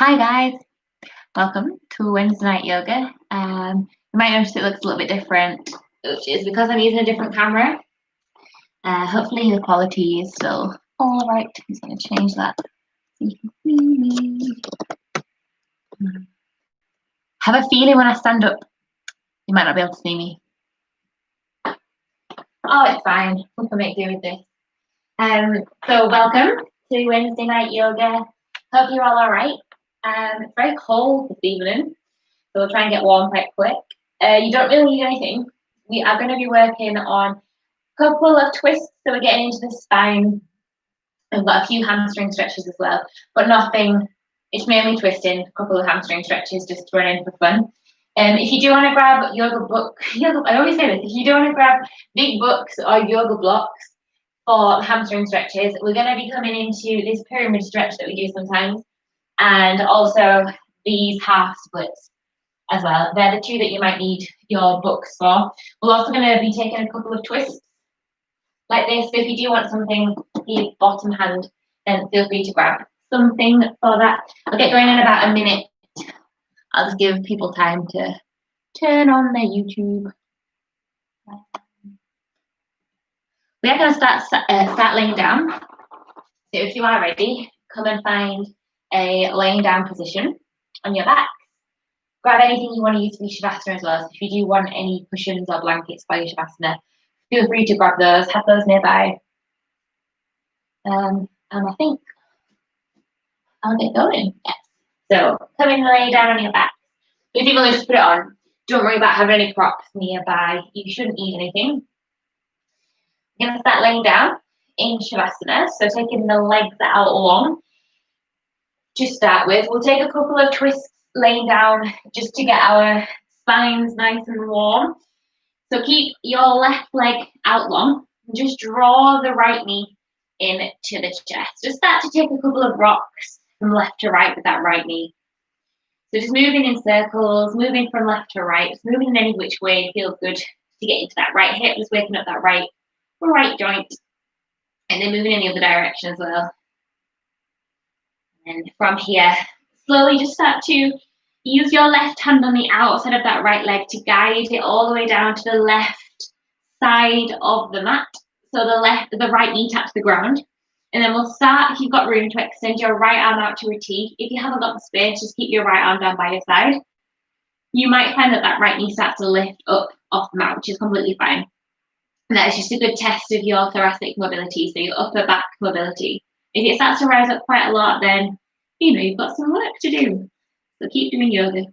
Hi guys, welcome to Wednesday night yoga. You might notice it looks a little bit different, which is because I'm using a different camera. Hopefully the quality is still all right. I'm just going to change that so you can see me. Have a feeling when I stand up, you might not be able to see me. Oh, it's fine. We can make do with this. So welcome to Wednesday night yoga. Hope you're all right. It's very cold this evening, so we'll try and get warm quite quick. You don't really need anything. We are going to be working on a couple of twists, so we're getting into the spine. We've got a few hamstring stretches as well, but nothing. It's mainly twisting, a couple of hamstring stretches just to run in for fun. If you do want to grab yoga book, I always say this, if you do want to grab big books or yoga blocks for hamstring stretches, we're going to be coming into this pyramid stretch that we do sometimes, and also these half splits as well. They're the two that you might need your books for. We're also going to be taking a couple of twists like this. So if you do want something for your bottom hand, then feel free to grab something for that. I'll get going in about a minute. I'll just give people time to turn on their YouTube. We are going to start laying down. So if you are ready, come and find a laying down position on your back. Grab anything you want to use for your Shavasana as well. So if you do want any cushions or blankets for your Shavasana, feel free to grab those, have those nearby. And I think I'll get going. Yes. So come in and lay down on your back. If you're going to just put it on, don't worry about having any props nearby. You shouldn't need anything. You're going to start laying down in Shavasana. So taking the legs out long to start with. We'll take a couple of twists laying down just to get our spines nice and warm. So keep your left leg out long. Just draw the right knee into the chest. Just start to take a couple of rocks from left to right with that right knee. So just moving in circles, moving from left to right, just moving in any which way feels good to get into that right hip, just waking up that right joint, and then moving in the other direction as well. And from here, slowly just start to use your left hand on the outside of that right leg to guide it all the way down to the left side of the mat. So the right knee taps the ground. And then we'll start, if you've got room, to extend your right arm out to a T. If you haven't got the space, just keep your right arm down by your side. You might find that right knee starts to lift up off the mat, which is completely fine. And that is just a good test of your thoracic mobility, so your upper back mobility. If it starts to rise up quite a lot, then you've got some work to do. So keep doing yoga.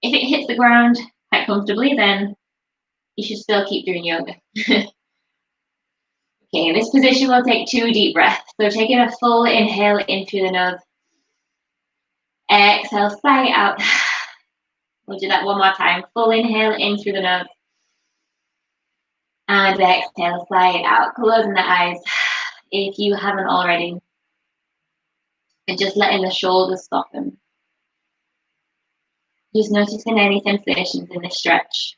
If it hits the ground quite comfortably, then you should still keep doing yoga. Okay, in this position, we'll take 2 deep breaths. So taking a full inhale in through the nose. Exhale, sigh it out. We'll do that one more time. Full inhale in through the nose. And exhale, sigh it out. Closing the eyes if you haven't already. And just letting the shoulders soften. Just noticing any sensations in this stretch.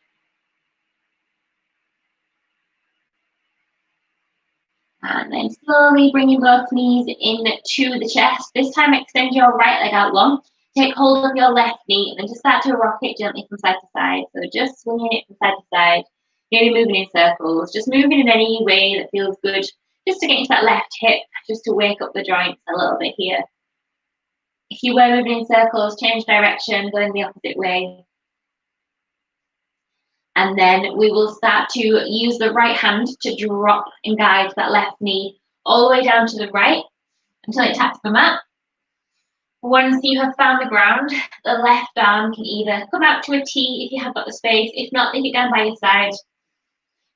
And then slowly bringing both knees into the chest. This time extend your right leg out long. Take hold of your left knee and then just start to rock it gently from side to side. So just swinging it from side to side. Maybe moving in circles. Just moving in any way that feels good. Just to get into that left hip. Just to wake up the joints a little bit here. If you were moving in circles, change direction, go in the opposite way. And then we will start to use the right hand to drop and guide that left knee all the way down to the right until it taps the mat. Once you have found the ground, the left arm can either come out to a T if you have got the space. If not, leave it down by your side.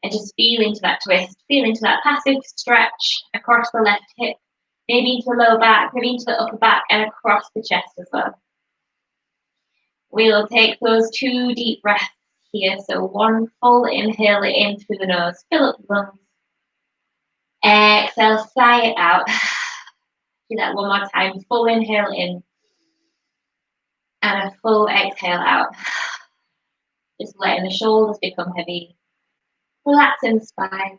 And just feel into that twist, feel into that passive stretch across the left hip, maybe into the lower back, maybe into the upper back, and across the chest as well. We'll take those 2 deep breaths here. So 1 full inhale in through the nose, fill up the lungs. Exhale, sigh it out. Do that one more time. Full inhale in. And a full exhale out. Just letting the shoulders become heavy. Relaxing the spine.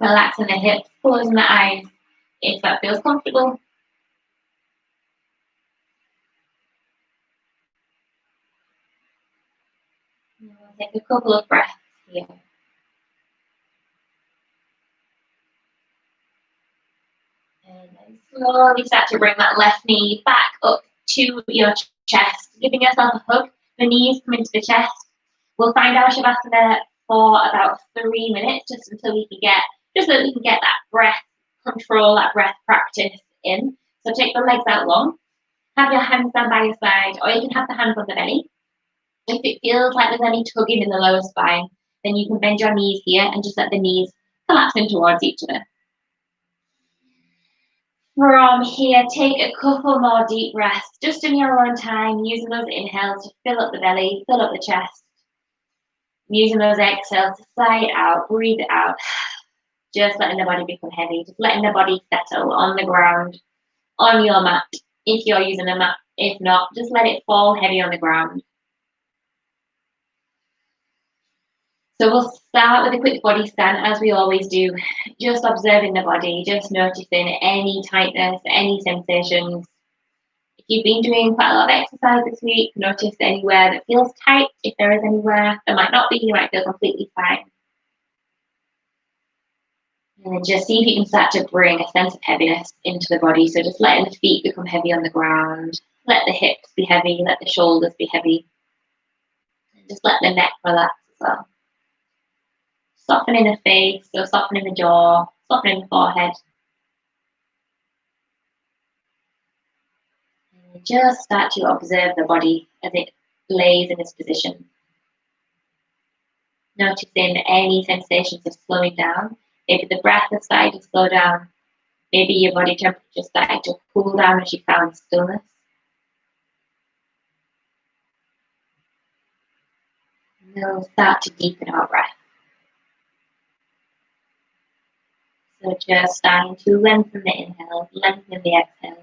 Relaxing the hips, closing the eyes if that feels comfortable. Take a couple of breaths here. And then slowly start to bring that left knee back up to your chest, giving yourself a hug. The knees come into the chest. We'll find our Shavasana for about 3 minutes, just until we can get, just so that we can get that breath control, that breath practice in. So take the legs out long. Have your hands down by your side, or you can have the hands on the belly. If it feels like there's any tugging in the lower spine, then you can bend your knees here and just let the knees collapse in towards each other. From here, take a couple more deep breaths, just in your own time, using those inhales to fill up the belly, fill up the chest. Using those exhales to sigh it out, breathe it out. Just letting the body become heavy, just letting the body settle on the ground, on your mat, if you're using a mat. If not, just let it fall heavy on the ground. So we'll start with a quick body scan, as we always do, just observing the body, just noticing any tightness, any sensations. If you've been doing quite a lot of exercise this week, notice anywhere that feels tight. If there is anywhere that might not be, you might feel completely fine. And then just see if you can start to bring a sense of heaviness into the body. So just letting the feet become heavy on the ground, let the hips be heavy, let the shoulders be heavy. And just let the neck relax as well. Softening the face, so softening the jaw, softening the forehead. And just start to observe the body as it lays in this position. Noticing any sensations of slowing down. Maybe the breath has started to slow down. Maybe your body temperature started to cool down as you found stillness. And we'll start to deepen our breath. So just starting to lengthen the inhale, lengthen the exhale.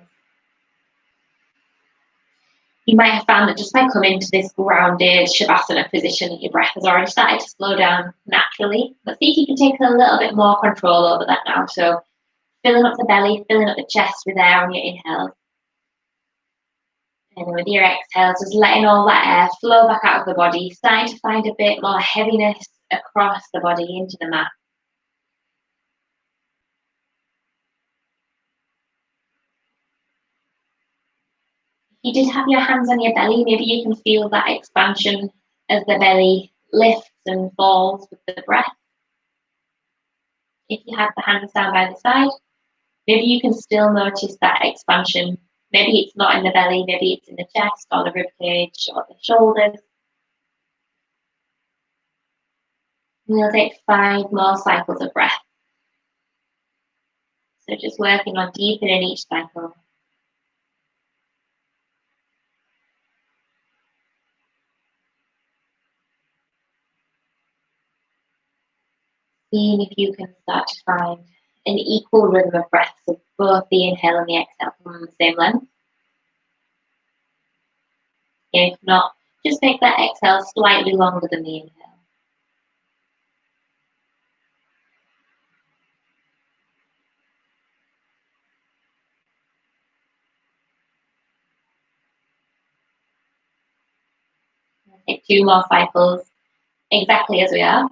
You might have found that just by coming to this grounded Shavasana position, your breath has already started to slow down naturally. But see if you can take a little bit more control over that now. So filling up the belly, filling up the chest with air on your inhale. And with your exhales, just letting all that air flow back out of the body, starting to find a bit more heaviness across the body into the mat. If you did have your hands on your belly, maybe you can feel that expansion as the belly lifts and falls with the breath. If you have the hands down by the side, maybe you can still notice that expansion. Maybe it's not in the belly, maybe it's in the chest or the rib cage or the shoulders. We'll take 5 more cycles of breath. So just working on deepening each cycle. Seeing if you can start to find an equal rhythm of breath, so both the inhale and the exhale from the same length. If not, just make that exhale slightly longer than the inhale. Take 2 more cycles, exactly as we are.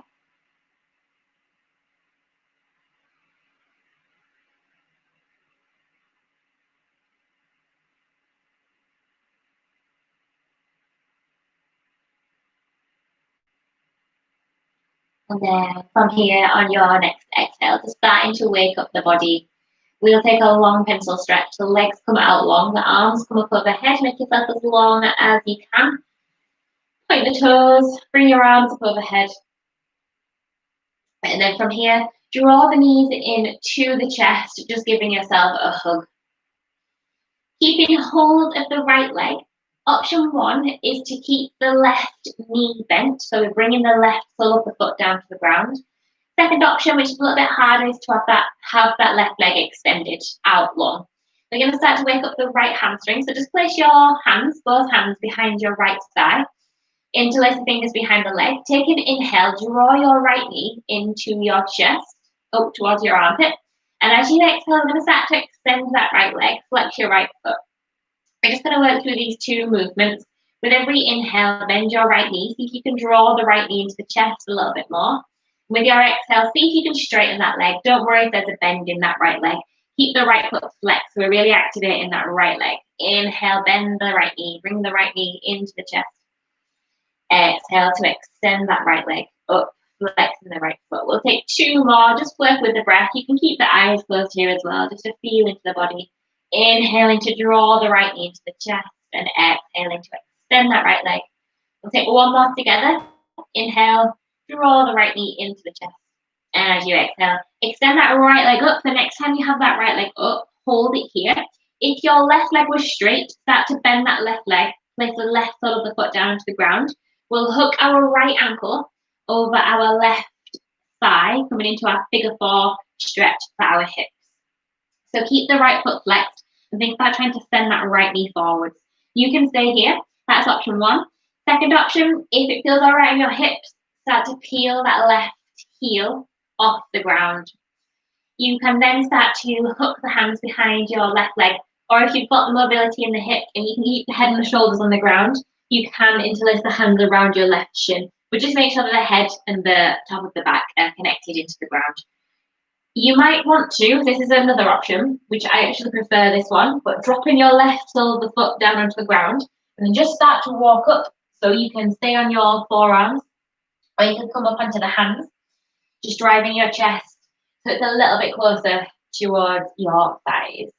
And then from here on your next exhale, just starting to wake up the body. We'll take a long pencil stretch. The legs come out long, the arms come up overhead. Make yourself as long as you can. Point the toes, bring your arms up overhead. And then from here, draw the knees in to the chest, just giving yourself a hug. Keeping hold of the right leg. Option 1 is to keep the left knee bent. So we're bringing the left sole of the foot down to the ground. Second option, which is a little bit harder, is to have that left leg extended out long. We're going to start to wake up the right hamstring. So just place your hands, both hands, behind your right thigh. Interlace the fingers behind the leg. Take an inhale, draw your right knee into your chest, up towards your armpit. And as you exhale, I'm going to start to extend that right leg, flex your right foot. We're just going to work through these 2 movements With every inhale, bend your right knee. See if you can draw the right knee into the chest a little bit more. With your exhale, see if you can straighten that leg. Don't worry if there's a bend in that right leg. Keep the right foot flexed. We're really activating that right leg. Inhale, bend the right knee. Bring the right knee into the chest. Exhale to extend that right leg up, flexing the right foot. We'll take 2 more. Just work with the breath. You can keep the eyes closed here as well, just to feel into the body. Inhaling to draw the right knee into the chest and exhaling to extend that right leg. We'll take 1 more together. Inhale, draw the right knee into the chest. And as you exhale, extend that right leg up. The next time you have that right leg up, hold it here. If your left leg was straight, start to bend that left leg. Place the left sole of the foot down onto the ground. We'll hook our right ankle over our left thigh, coming into our figure 4 stretch for our hips. So keep the right foot flexed and think about trying to send that right knee forwards. You can stay here. That's option 1. Second option, if it feels all right in your hips, start to peel that left heel off the ground. You can then start to hook the hands behind your left leg, or if you've got the mobility in the hip and you can keep the head and the shoulders on the ground, you can interlace the hands around your left shin, but just make sure that the head and the top of the back are connected into the ground. You might want to, this is another option, which I actually prefer this one, but dropping your left sole of the foot down onto the ground and then just start to walk up. So you can stay on your forearms or you can come up onto the hands, just driving your chest so it's a little bit closer towards your thighs.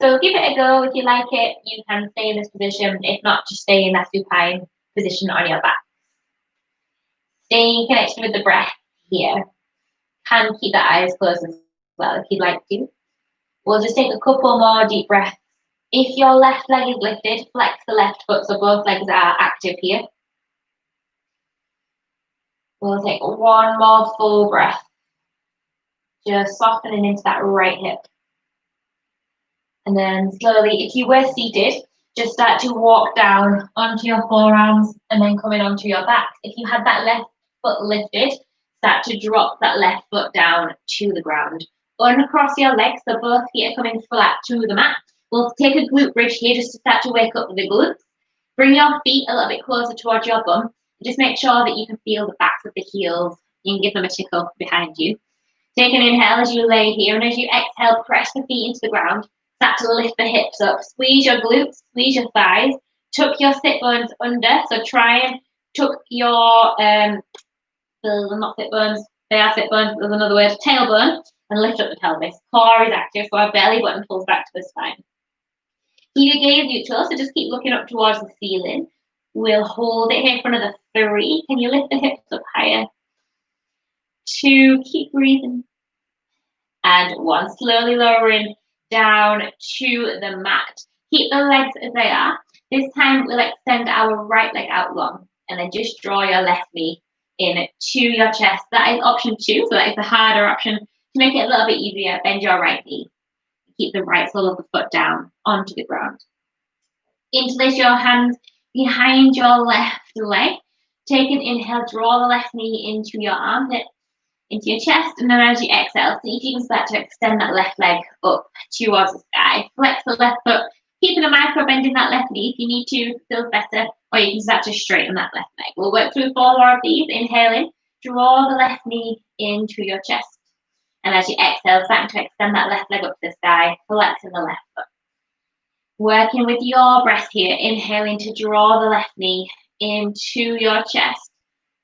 So give it a go. If you like it, you can stay in this position. If not, just stay in that supine position on your back. Staying connected with the breath here. Can keep the eyes closed as well if you'd like to. We'll just take a couple more deep breaths. If your left leg is lifted, flex the left foot so both legs are active here. We'll take 1 more full breath. Just softening into that right hip. And then slowly, if you were seated, just start to walk down onto your forearms and then coming onto your back. If you had that left foot lifted, start to drop that left foot down to the ground. Uncross your legs, so both feet are coming flat to the mat. We'll take a glute bridge here just to start to wake up the glutes. Bring your feet a little bit closer towards your bum. Just make sure that you can feel the backs of the heels. You can give them a tickle behind you. Take an inhale as you lay here, and as you exhale, press the feet into the ground. Start to lift the hips up. Squeeze your glutes, squeeze your thighs. Tuck your sit bones under. So try and tuck your, not sit bones, they are sit bones, there's another word, tailbone, and lift up the pelvis. Core is active, so our belly button pulls back to the spine. Keep your gaze neutral, so just keep looking up towards the ceiling. We'll hold it here for another 3. Can you lift the hips up higher? 2, keep breathing. And 1, slowly lowering down to the mat. Keep the legs as they are. This time we'll extend our right leg out long and then just draw your left knee in to your chest. That is option 2, so that is the harder option. To make it a little bit easier, bend your right knee. Keep the right sole of the foot down onto the ground. Interlace your hands behind your left leg. Take an inhale, draw the left knee into your armpit, into your chest, and then as you exhale, see if you can start to extend that left leg up towards the sky. Flex the left foot, keeping a micro bend in that left knee if you need to, feel better, or you can start to straighten that left leg. We'll work through 4 more of these. Inhaling, draw the left knee into your chest. And as you exhale, starting to extend that left leg up to the sky, flexing the left foot. Working with your breath here, inhaling to draw the left knee into your chest.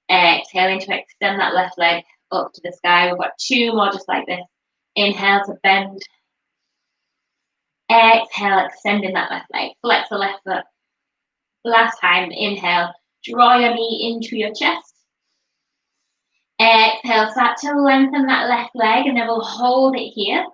Exhaling to extend that left leg up to the sky. We've got 2 more just like this. Inhale to bend. Exhale, extending that left leg. Flex the left foot. Last time, inhale, draw your knee into your chest. Exhale, start to lengthen that left leg and then we'll hold it here.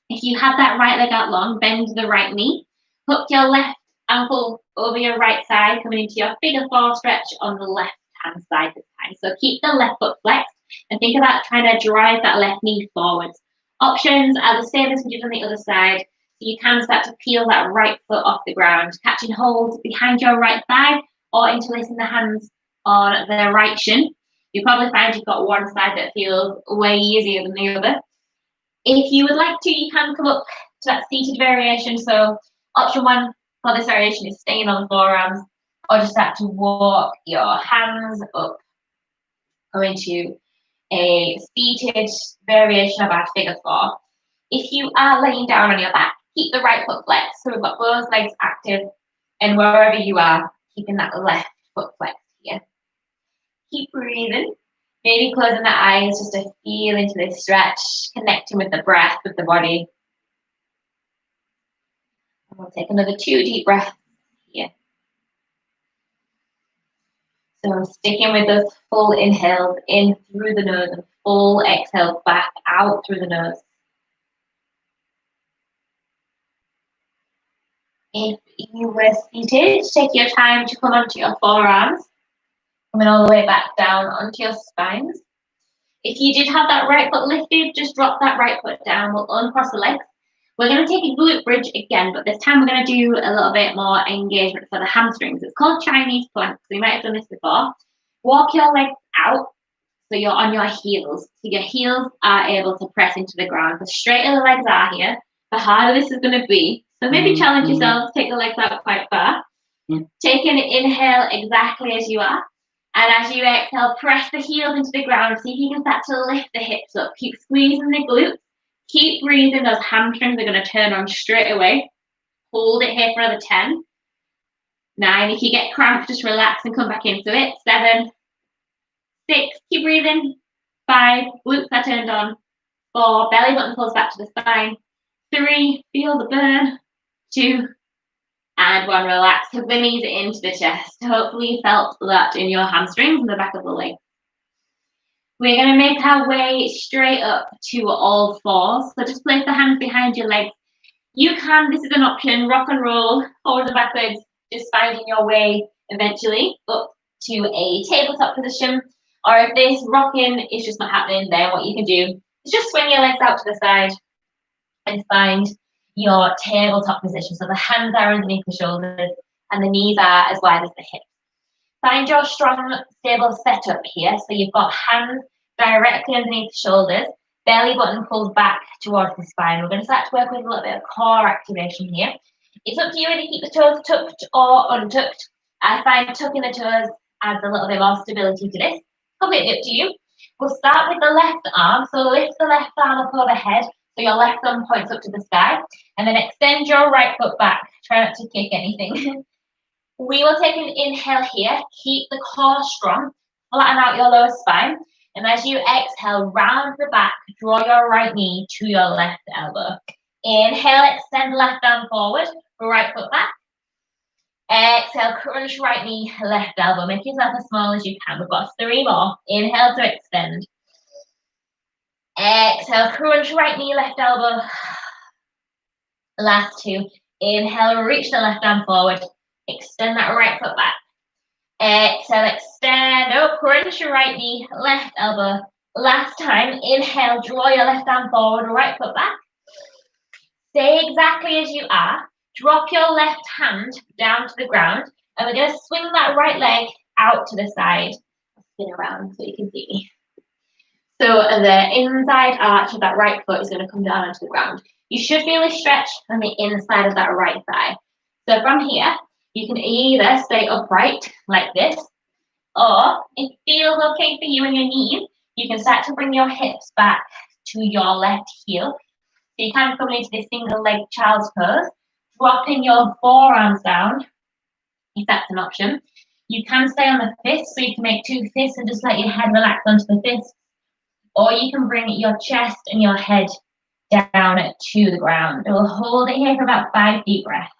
If you have that right leg out long, bend the right knee. Hook your left ankle over your right side, coming into your figure 4 stretch on the left hand side this time. So keep the left foot flexed and think about trying to drive that left knee forwards. Options are the same as we did on the other side. So you can start to peel that right foot off the ground, catching hold behind your right thigh or interlacing the hands on the right shin. You'll probably find you've got one side that feels way easier than the other. If you would like to, you can come up to that seated variation. So option 1 for this variation is staying on the forearms. or just start to walk your hands up. Go into a seated variation of our figure four. If you are laying down on your back, keep the right foot flexed. So we've got both legs active, and wherever you are, keeping that left foot flexed here. Keep breathing. Maybe closing the eyes just to feel into this stretch, connecting with the breath, with the body. And we'll take another 2 deep breaths here. So sticking with those full inhales in through the nose and full exhales back out through the nose. If you were seated, take your time to come onto your forearms, coming all the way back down onto your spines. If you did have that right foot lifted, just drop that right foot down. We'll uncross the legs. We're going to take a glute bridge again, but this time we're going to do a little bit more engagement for the hamstrings. It's called Chinese plank, so you might have done this before. Walk your legs out so you're on your heels. So your heels are able to press into the ground. The straighter the legs are here, the harder this is going to be. So maybe challenge yourself, take the legs out quite far. Take an inhale exactly as you are. And as you exhale, press the heels into the ground. See if you can start to lift the hips up. Keep squeezing the glutes. Keep breathing. Those hamstrings are going to turn on straight away. Hold it here for another 10. 9. If you get cramped, just relax and come back into it. 7. 6. Keep breathing. 5. Glutes are turned on. 4. Belly button pulls back to the spine. 3. Feel the burn. 2. And 1, relax. Hug the knees into the chest. Hopefully you felt that in your hamstrings and the back of the leg. We're going to make our way straight up to all fours. So just place the hands behind your legs. You can, this is an option, rock and roll, forwards and backwards, just finding your way eventually up to a tabletop position. Or if this rocking is just not happening, then what you can do is just swing your legs out to the side and find your tabletop position. So the hands are underneath the shoulders and the knees are as wide as the hips. Find your strong, stable setup here. So you've got hands directly underneath the shoulders, belly button pulls back towards the spine. We're going to start to work with a little bit of core activation here. It's up to you whether you keep the toes tucked or untucked. I find tucking the toes adds a little bit more stability to this. Completely up to you. We'll start with the left arm. So lift the left arm up overhead. So your left thumb points up to the sky. And then extend your right foot back. Try not to kick anything. We will take an inhale here. Keep the core strong. Flatten out your lower spine. And as you exhale, round the back, draw your right knee to your left elbow. Inhale, extend left arm forward, right foot back. Exhale, crunch right knee, left elbow. Make yourself as small as you can. We've got 3 more. Inhale to extend. Exhale, crunch right knee, left elbow. Last 2. Inhale, reach the left arm forward. Extend that right foot back. Exhale, extend, crunch your right knee, left elbow. Last time, inhale, draw your left arm forward, right foot back. Stay exactly as you are. Drop your left hand down to the ground, and we're going to swing that right leg out to the side. Spin around so you can see me. So the inside arch of that right foot is going to come down onto the ground. You should feel a stretch on the inside of that right thigh. So from here, you can either stay upright like this, or if it feels okay for you and your knees, you can start to bring your hips back to your left heel. So you can come into this single leg child's pose, dropping your forearms down, if that's an option. You can stay on the fists, so you can make 2 fists and just let your head relax onto the fists. Or you can bring your chest and your head down to the ground. We'll hold it here for about 5 deep breaths.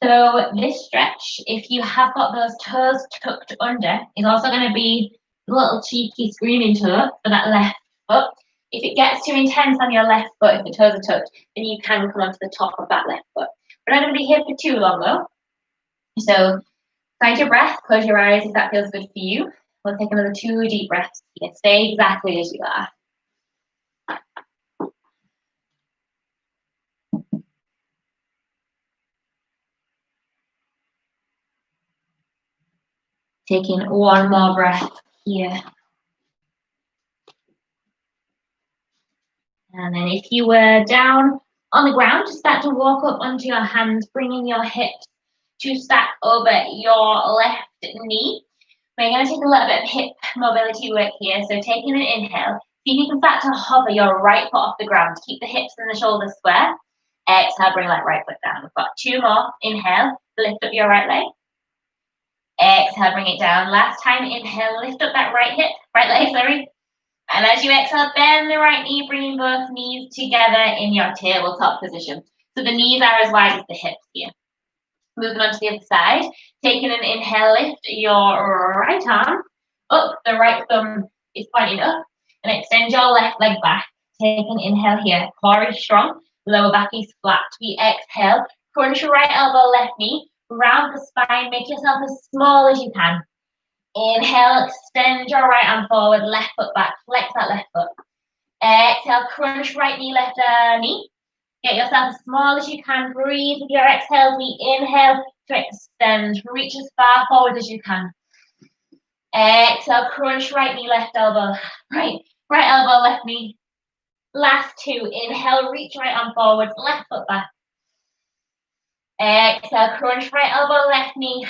So this stretch, if you have got those toes tucked under, is also going to be a little cheeky screaming toe for that left foot. If it gets too intense on your left foot, if the toes are tucked, then you can come onto the top of that left foot. We're not going to be here for too long though. So find your breath, close your eyes if that feels good for you. We'll take another 2 deep breaths here. Stay exactly as you are. Taking 1 more breath here. And then if you were down on the ground, start to walk up onto your hands, bringing your hips to stack over your left knee. We're going to take a little bit of hip mobility work here. So taking an inhale, see if you can start to hover your right foot off the ground. Keep the hips and the shoulders square. Exhale, bring that right foot down. We've got 2 more. Inhale, lift up your right leg. Exhale, bring it down. Last time, inhale, lift up that right leg, sorry. And as you exhale, bend the right knee, bringing both knees together in your tabletop position. So the knees are as wide as the hips here. Moving on to the other side, taking an inhale, lift your right arm up, the right thumb is pointing up, and extend your left leg back. Take an inhale here, core is strong, lower back is flat. We exhale, crunch your right elbow, left knee, round the spine, make yourself as small as you can. Inhale, extend your right arm forward, left foot back, flex that left foot. Exhale, crunch right knee, left knee. Get yourself as small as you can. Breathe with your exhale. We inhale to extend. Reach as far forward as you can. Exhale, crunch right knee, left elbow. Right elbow, left knee. Last 2. Inhale, reach right arm forward, left foot back. Exhale, crunch right elbow, left knee.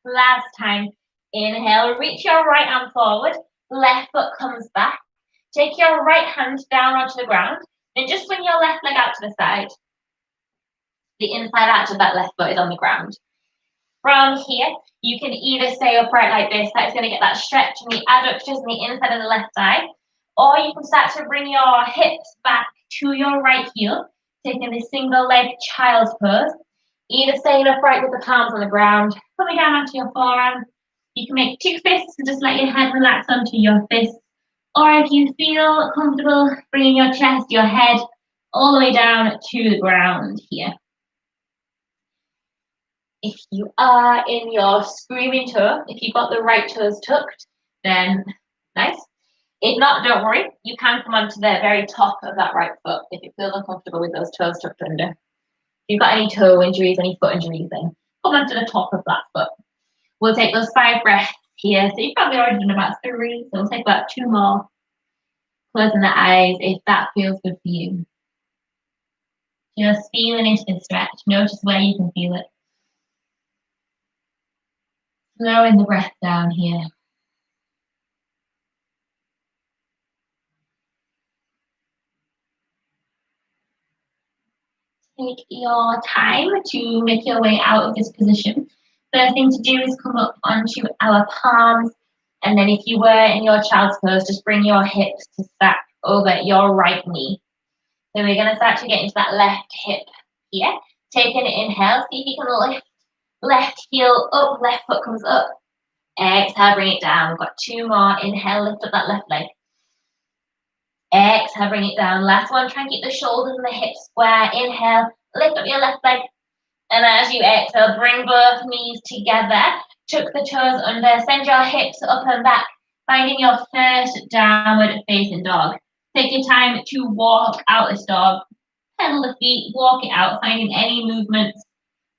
Last time. Inhale, reach your right arm forward, left foot comes back. Take your right hand down onto the ground. Then just swing your left leg out to the side. The inside arch of that left foot is on the ground. From here, you can either stay upright like this. That's going to get that stretch in the adductors and the inside of the left thigh. Or you can start to bring your hips back to your right heel, taking this single leg child's pose. Either staying upright with the palms on the ground, coming down onto your forearm. You can make 2 fists and just let your head relax onto your fists. Or if you feel comfortable, bringing your chest, your head, all the way down to the ground here. If you are in your screaming toe, if you've got the right toes tucked, then nice. If not, don't worry. You can come onto the very top of that right foot if it feels uncomfortable with those toes tucked under. If you've got any toe injuries, any foot injuries, then come onto the top of that foot. We'll take those 5 breaths here. So you've probably already done about 3, so we'll take about 2 more. Closing the eyes if that feels good for you. Just feeling into the stretch. Notice where you can feel it. Slowing the breath down here. Take your time to make your way out of this position. First thing to do is come up onto our palms. And then if you were in your child's pose, just bring your hips to stack over your right knee. So we're going to start to get into that left hip here. Take an inhale. See if you can lift left heel up, left foot comes up. Exhale, bring it down. We've got 2 more. Inhale, lift up that left leg. Exhale, bring it down. Last one, try and keep the shoulders and the hips square. Inhale, lift up your left leg. And as you exhale, bring both knees together. Tuck the toes under. Send your hips up and back. Finding your first downward facing dog. Take your time to walk out this dog. Pedal the feet, walk it out. Finding any movements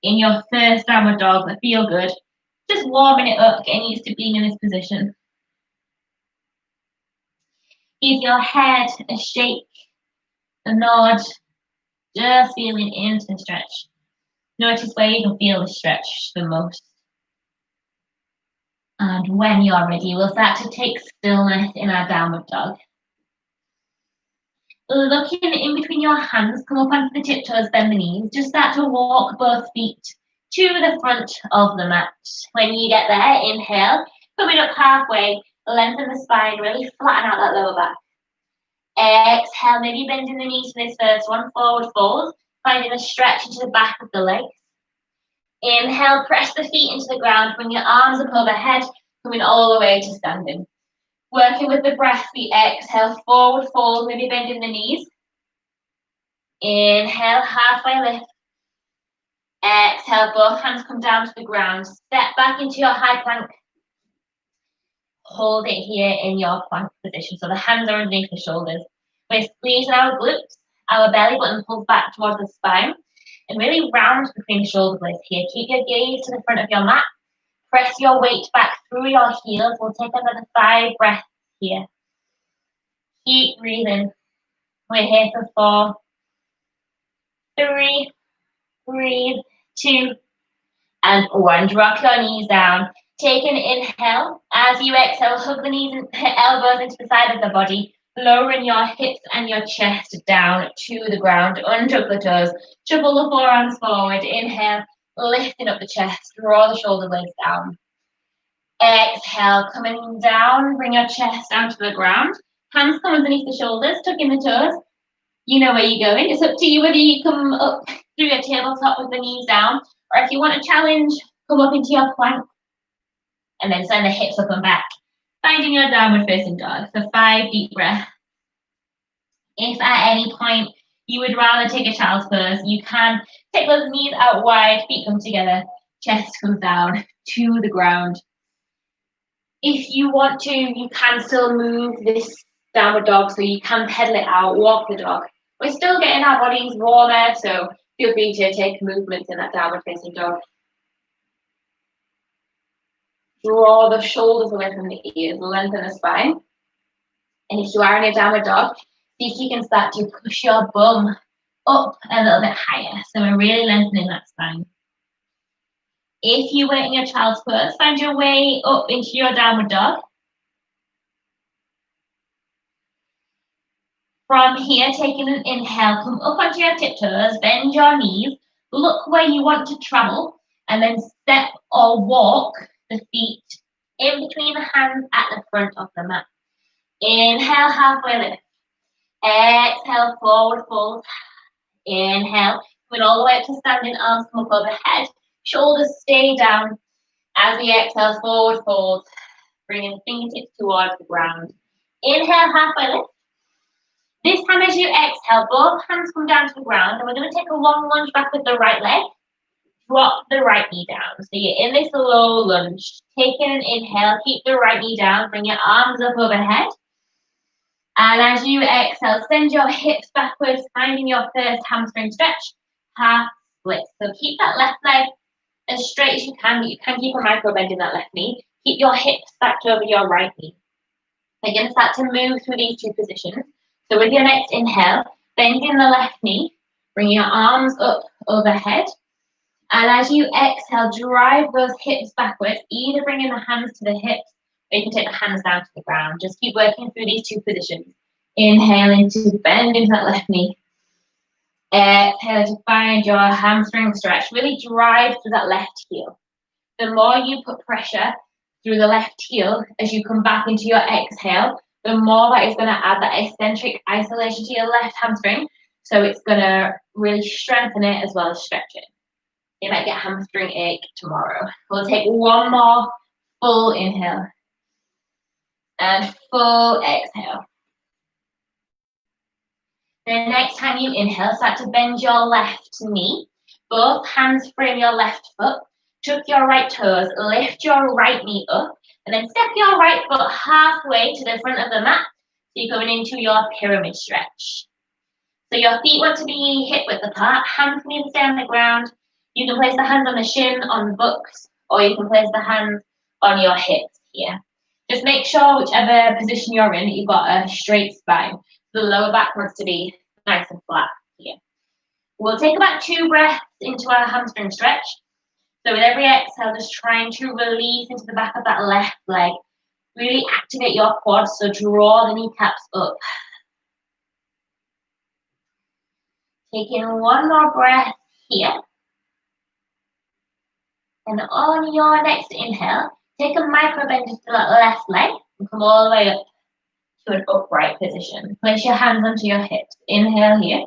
in your first downward dog that feel good. Just warming it up, getting used to being in this position. Give your head a shake, a nod, just feeling into the stretch. Notice where you can feel the stretch the most. And when you're ready, we'll start to take stillness in our downward dog. Looking in between your hands, come up onto the tiptoes, bend the knees. Just start to walk both feet to the front of the mat. When you get there, inhale, coming up halfway, lengthen the spine, really flatten out that lower back. Exhale, maybe bending the knees for this first one, forward fold, finding a stretch into the back of the legs. Inhale, press the feet into the ground, bring your arms up overhead, coming all the way to standing. Working with the breath, we exhale, forward fold, maybe bending the knees. Inhale, halfway lift. Exhale, both hands come down to the ground. Step back into your high plank. Hold it here in your plank position. So the hands are underneath the shoulders. We're squeezing our glutes. Our belly button pulls back towards the spine. And really round between the shoulder blades here. Keep your gaze to the front of your mat. Press your weight back through your heels. We'll take another 5 breaths here. Keep breathing. We're here for 4, 3, breathe, 2, And one, drop your knees down. Take an inhale. As you exhale, hug the knees and elbows into the side of the body, lowering your hips and your chest down to the ground. Untuck the toes. Shuffle the forearms forward. Inhale, lifting up the chest. Draw the shoulder blades down. Exhale, coming down. Bring your chest down to the ground. Hands come underneath the shoulders, tuck in the toes. You know where you're going. It's up to you whether you come up through your tabletop with the knees down, or if you want a challenge, come up into your plank and then send the hips up and back, finding your downward facing dog. So 5 deep breaths. If at any point you would rather take a child's pose, you can take those knees out wide, feet come together, chest comes down to the ground. If you want to, you can still move this downward dog, so you can pedal it out, walk the dog. We're still getting our bodies warmer, so feel free to take movements in that downward facing dog. Draw the shoulders away from the ears, lengthen the spine. And if you are in a downward dog, see if you can start to push your bum up a little bit higher. So we're really lengthening that spine. If you were in your child's pose, find your way up into your downward dog. From here, taking an inhale, come up onto your tiptoes, bend your knees, look where you want to travel, and then step or walk the feet in between the hands at the front of the mat. Inhale, halfway lift. Exhale, forward fold. Inhale, coming all the way up to standing, arms come up overhead, shoulders stay down. As we exhale, forward fold, bringing fingertips towards the ground. Inhale, halfway lift. This time as you exhale, both hands come down to the ground, and we're going to take a long lunge back with the right leg. Drop the right knee down. So you're in this low lunge. Taking an inhale, keep the right knee down, bring your arms up overhead. And as you exhale, send your hips backwards, finding your first hamstring stretch, half split. So keep that left leg as straight as you can, but you can keep a micro bend in that left knee. Keep your hips stacked over your right knee. You're going to start to move through these two positions. So with your next inhale, bending the left knee, bring your arms up overhead. And as you exhale, drive those hips backwards, either bringing the hands to the hips, or you can take the hands down to the ground. Just keep working through these two positions. Inhaling to bend into that left knee. Exhale to find your hamstring stretch. Really drive through that left heel. The more you put pressure through the left heel as you come back into your exhale, the more that is going to add that eccentric isolation to your left hamstring. So it's going to really strengthen it as well as stretch it. You might get hamstring ache tomorrow. We'll take one more full inhale and full exhale. The next time you inhale, start to bend your left knee. Both hands frame your left foot. Tuck your right toes. Lift your right knee up. And then step your right foot halfway to the front of the mat. So you're going into your pyramid stretch. So your feet want to be hip width apart. Hands need to stay on the ground. You can place the hands on the shin, on the buttocks, or you can place the hands on your hips here. Just make sure whichever position you're in, you've got a straight spine. The lower back wants to be nice and flat here. We'll take about 2 breaths into our hamstring stretch. So with every exhale, just trying to release into the back of that left leg. Really activate your quads, so draw the kneecaps up. Taking one more breath here. And on your next inhale, take a micro bend to that left leg and come all the way up to an upright position. Place your hands onto your hips. Inhale here.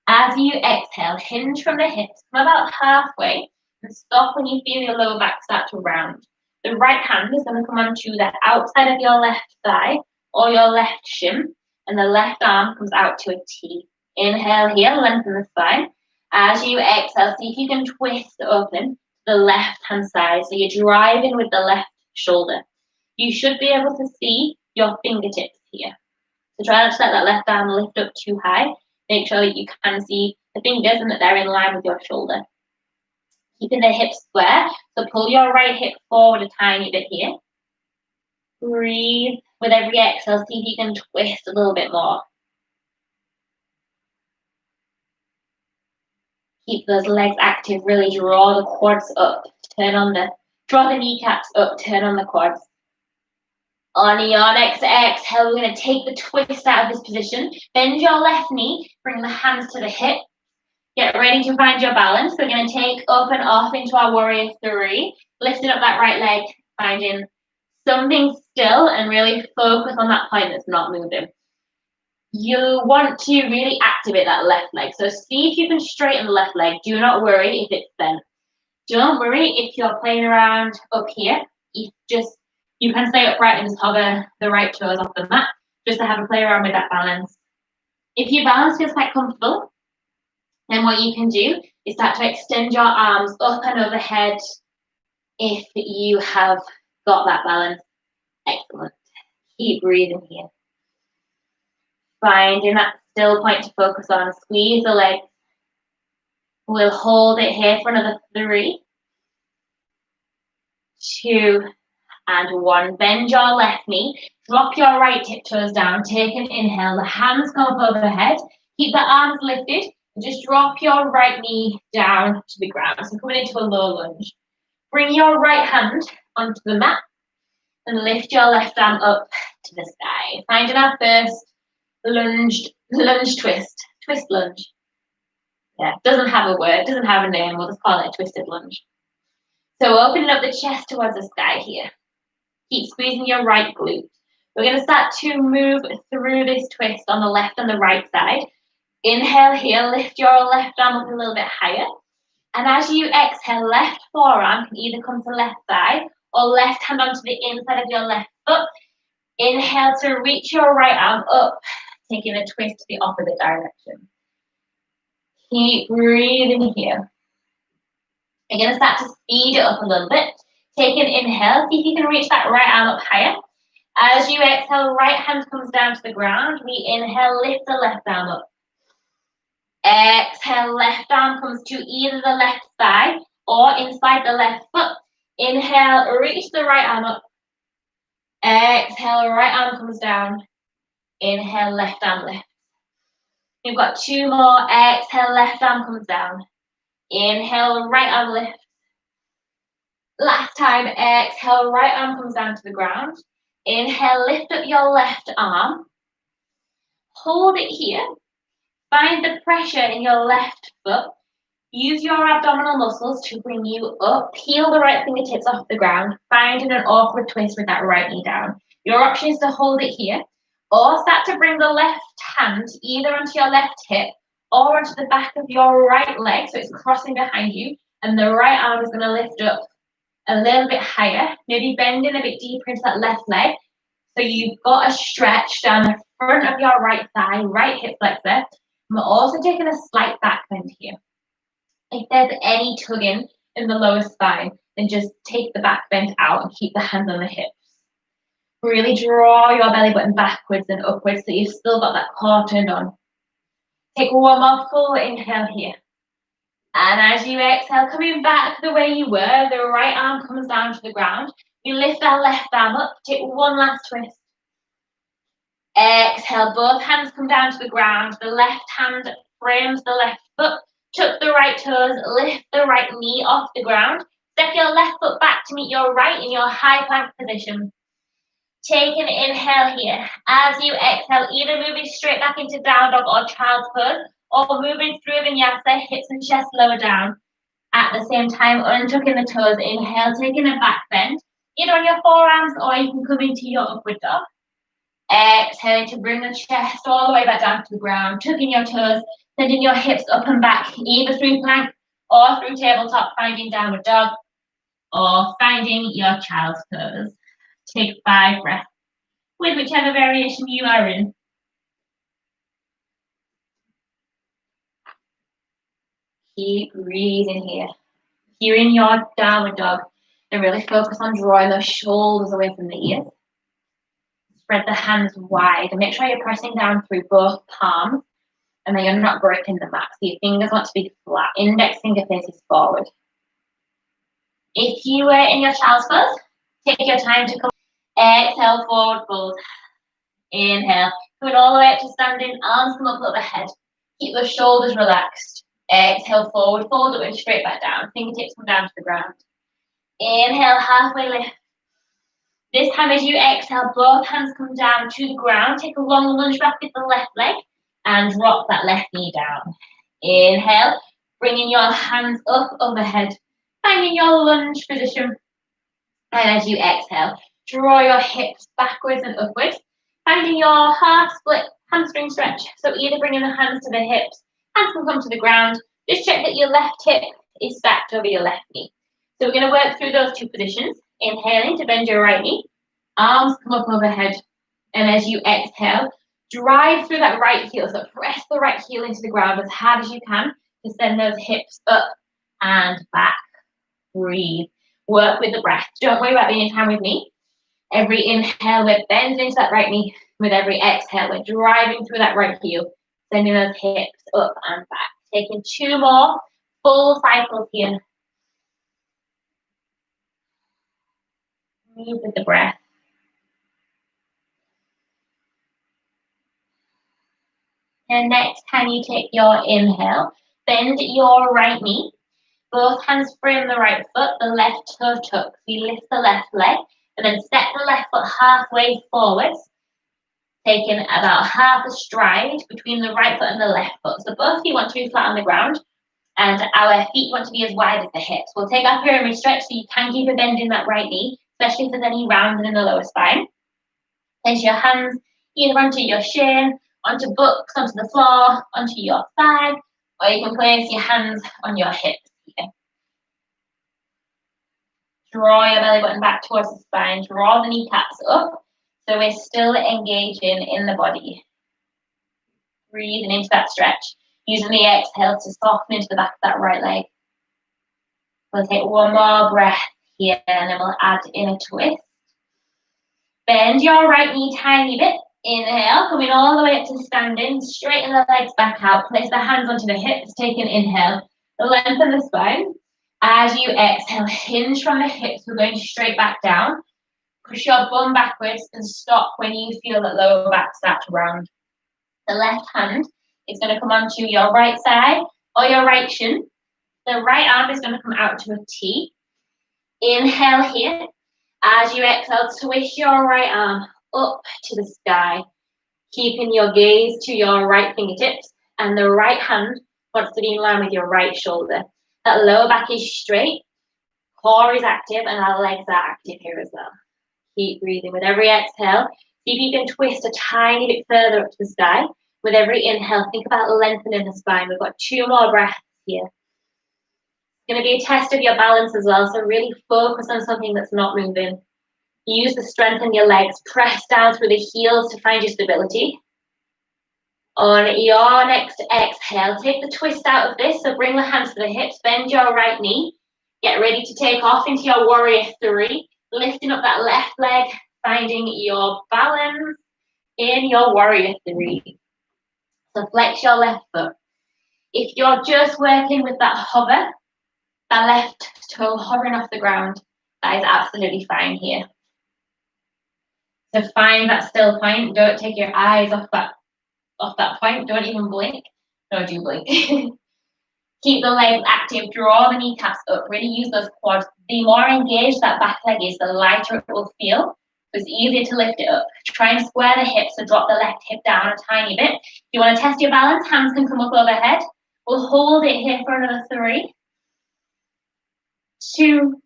As you exhale, hinge from the hips, come about halfway, and stop when you feel your lower back start to round. The right hand is going to come onto the outside of your left thigh or your left shin, and the left arm comes out to a T. Inhale here, lengthen the spine. As you exhale, see if you can twist open the left hand side, so you're driving with the left shoulder. You should be able to see your fingertips here. So try not to let that left arm lift up too high. Make sure that you can see the fingers and that they're in line with your shoulder. Keeping the hips square, so pull your right hip forward a tiny bit here. Breathe. With every exhale, see if you can twist a little bit more. Keep those legs active. Really draw the quads up. Draw the kneecaps up. Turn on the quads. On your next exhale, we're going to take the twist out of this position. Bend your left knee. Bring the hands to the hip. Get ready to find your balance. We're going to take up and off into our warrior three. Lifting up that right leg. Finding something still and really focus on that point that's not moving. You want to really activate that left leg. So see if you can straighten the left leg. Do not worry if it's bent. Don't worry if you're playing around up here. You can stay upright and just hover the right toes off the mat, just to have a play around with that balance. If your balance feels quite comfortable, then what you can do is start to extend your arms up and overhead if you have got that balance. Excellent. Keep breathing here. Finding that still point to focus on. Squeeze the legs. We'll hold it here for another 3, 2, and 1. Bend your left knee. Drop your right tip toes down. Take an inhale. The hands come up overhead. Keep the arms lifted. Just drop your right knee down to the ground. So coming into a low lunge. Bring your right hand onto the mat and lift your left arm up to the sky. Finding our first lunge twist. Twist lunge. Yeah, doesn't have a word, doesn't have a name. We'll just call it a twisted lunge. So opening up the chest towards the sky here. Keep squeezing your right glute. We're going to start to move through this twist on the left and the right side. Inhale here, lift your left arm up a little bit higher. And as you exhale, left forearm can either come to left thigh or left hand onto the inside of your left foot. Inhale to reach your right arm up, taking a twist to the opposite direction. Keep breathing here. You're going to start to speed it up a little bit. Take an inhale. See if you can reach that right arm up higher. As you exhale, right hand comes down to the ground. We inhale, lift the left arm up. Exhale, left arm comes to either the left thigh or inside the left foot. Inhale, reach the right arm up. Exhale, right arm comes down. Inhale, left arm lifts. We've got 2 more. Exhale, left arm comes down. Inhale, right arm lifts. Last time, exhale, right arm comes down to the ground. Inhale, lift up your left arm. Hold it here. Find the pressure in your left foot. Use your abdominal muscles to bring you up. Peel the right fingertips off the ground. Finding an awkward twist with that right knee down. Your option is to hold it here or start to bring the left hand either onto your left hip or onto the back of your right leg so it's crossing behind you and the right arm is going to lift up a little bit higher, maybe bending a bit deeper into that left leg. So you've got a stretch down the front of your right thigh, right hip flexor. And we're also taking a slight back bend here. If there's any tugging in the lower spine, then just take the back bend out and keep the hands on the hips. Really draw your belly button backwards and upwards so you've still got that core turned on. Take one more full inhale here. And as you exhale, coming back the way you were, the right arm comes down to the ground. We lift our left arm up, take one last twist. Exhale, both hands come down to the ground. The left hand frames the left foot. Tuck the right toes, lift the right knee off the ground. Step your left foot back to meet your right in your high plank position. Take an inhale here. As you exhale, either moving straight back into down dog or child's pose, or moving through vinyasa, hips and chest lower down. At the same time, untucking the toes. Inhale, taking a back bend, either on your forearms or you can come into your upward dog. Exhale to bring the chest all the way back down to the ground, tucking your toes, sending your hips up and back, either through plank or through tabletop, finding downward dog, or finding your child's pose. Take 5 breaths with whichever variation you are in. Keep breathing here. You're in your downward dog, and really focus on drawing those shoulders away from the ears. Spread the hands wide and make sure you're pressing down through both palms and then you're not breaking the mat. So your fingers want to be flat. Index finger faces forward. If you were in your child's pose, take your time to come. Exhale, forward fold. Inhale. Come all the way up to standing. Arms come up overhead. Keep the shoulders relaxed. Exhale, forward fold up and straight back down. Fingertips come down to the ground. Inhale, halfway lift. This time as you exhale, both hands come down to the ground. Take a long lunge back with the left leg and drop that left knee down. Inhale, bringing your hands up overhead, finding your lunge position. And as you exhale, draw your hips backwards and upwards, finding your half split hamstring stretch. So either bringing the hands to the hips, hands will come to the ground. Just check that your left hip is stacked over your left knee. So we're going to work through those two positions. Inhaling to bend your right knee, arms come up overhead. And as you exhale, drive through that right heel. So press the right heel into the ground as hard as you can to send those hips up and back. Breathe. Work with the breath. Don't worry about being in time with me. Every inhale, we're bending into that right knee. With every exhale, we're driving through that right heel, sending those hips up and back. Taking 2 more full cycles here. Move with the breath. And next time you take your inhale, bend your right knee. Both hands frame the right foot, the left toe tucks. We lift the left leg and then step the left foot halfway forwards, taking about half a stride between the right foot and the left foot. So both feet want to be flat on the ground and our feet want to be as wide as the hips. We'll take our pyramid stretch so you can keep a bend in that right knee, especially if there's any rounding in the lower spine. Place your hands either onto your shin, onto books, onto the floor, onto your thigh, or you can place your hands on your hips. Draw your belly button back towards the spine. Draw the kneecaps up. So we're still engaging in the body. Breathing into that stretch. Using the exhale to soften into the back of that right leg. We'll take one more breath here and then we'll add in a twist. Bend your right knee tiny bit. Inhale, coming all the way up to standing. Straighten the legs back out. Place the hands onto the hips. Take an inhale. Lengthen the spine. As you exhale, hinge from the hips. We're going straight back down. Push your bum backwards and stop when you feel that lower back start to round. The left hand is going to come onto your right side or your right shin. The right arm is going to come out to a T. Inhale here. As you exhale, twist your right arm up to the sky, keeping your gaze to your right fingertips, and the right hand wants to be in line with your right shoulder. That lower back is straight, core is active, and our legs are active here as well. Keep breathing. With every exhale, see if you can twist a tiny bit further up to the sky. With every inhale, think about lengthening the spine. We've got 2 more breaths here. It's going to be a test of your balance as well, so really focus on something that's not moving. Use the strength in your legs. Press down through the heels to find your stability. On your next exhale, take the twist out of this. So bring the hands to the hips, bend your right knee. Get ready to take off into your warrior 3. Lifting up that left leg, finding your balance in your warrior 3. So flex your left foot. If you're just working with that hover, that left toe hovering off the ground, that is absolutely fine here. So find that still point. Don't take your eyes off that point. Don't even blink. No, do blink. Keep the legs active. Draw the kneecaps up. Really use those quads. The more engaged that back leg is, the lighter it will feel. It's easier to lift it up. Try and square the hips, so drop the left hip down a tiny bit. If you want to test your balance, hands can come up overhead. We'll hold it here for another 3, 2,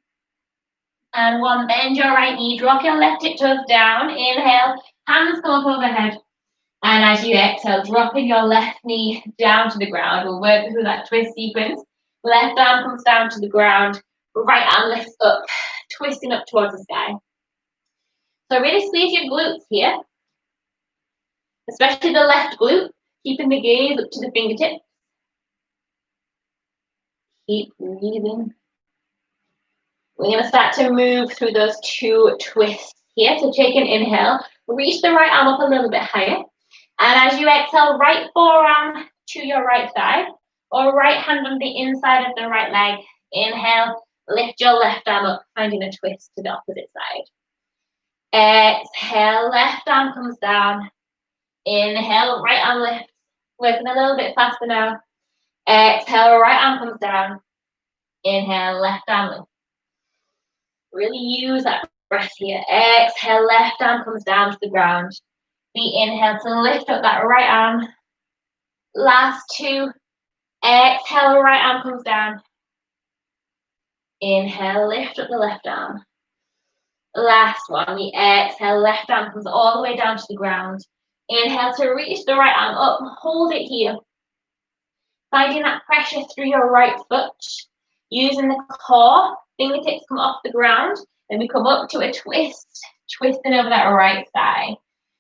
and 1. Bend your right knee. Drop your left hip toes down. Inhale. Hands come up overhead. And as you exhale, dropping your left knee down to the ground. We'll work through that twist sequence. Left arm comes down to the ground. Right arm lifts up, twisting up towards the sky. So really squeeze your glutes here, especially the left glute, keeping the gaze up to the fingertips. Keep breathing. We're going to start to move through those 2 twists here. So take an inhale, reach the right arm up a little bit higher. And as you exhale, right forearm to your right thigh, or right hand on the inside of the right leg. Inhale, lift your left arm up, finding a twist to the opposite side. Exhale, left arm comes down. Inhale, right arm lifts. Working a little bit faster now. Exhale, right arm comes down. Inhale, left arm lift. Really use that breath here. Exhale, left arm comes down to the ground. We inhale to lift up that right arm. Last two. Exhale, right arm comes down. Inhale, lift up the left arm. Last one. We exhale, left arm comes all the way down to the ground. Inhale to reach the right arm up. Hold it here. Finding that pressure through your right foot. Using the core. Fingertips come off the ground. Then we come up to a twist. Twisting over that right thigh.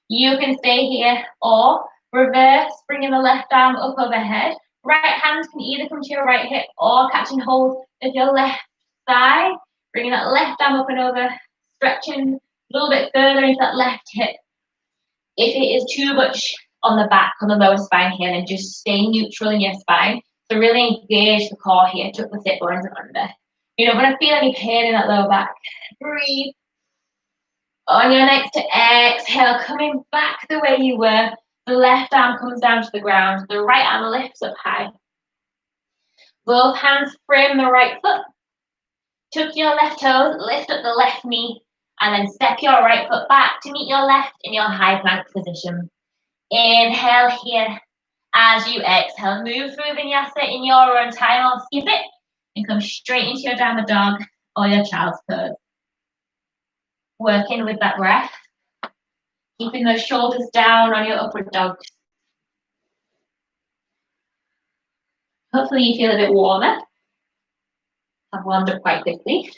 You can stay here or reverse, bringing the left arm up overhead. Right hand can either come to your right hip or catching hold of your left thigh. Bringing that left arm up and over, stretching a little bit further into that left hip. If it is too much on the back, on the lower spine here, then just stay neutral in your spine. So really engage the core here, tuck the sit bones under. You don't want to feel any pain in that lower back. Breathe. On your next exhale, coming back the way you were, the left arm comes down to the ground, the right arm lifts up high. Both hands frame the right foot. Tuck your left toes, lift up the left knee, and then step your right foot back to meet your left in your high plank position. Inhale here. As you exhale, move through vinyasa in your own time or skip it and come straight into your downward dog or your child's pose. Working with that breath. Keeping those shoulders down on your upward dog. Hopefully you feel a bit warmer. I've warmed up quite quickly.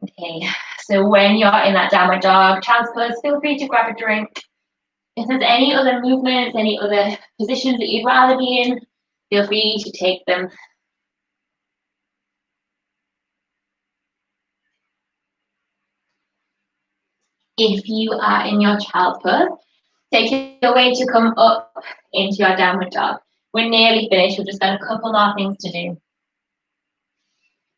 Okay, so when you're in that downward dog, child's pose, feel free to grab a drink. If there's any other movements, any other positions that you'd rather be in, feel free to take them. If you are in your child pose, take your way to come up into your downward dog. We're nearly finished. We've just got a couple more things to do.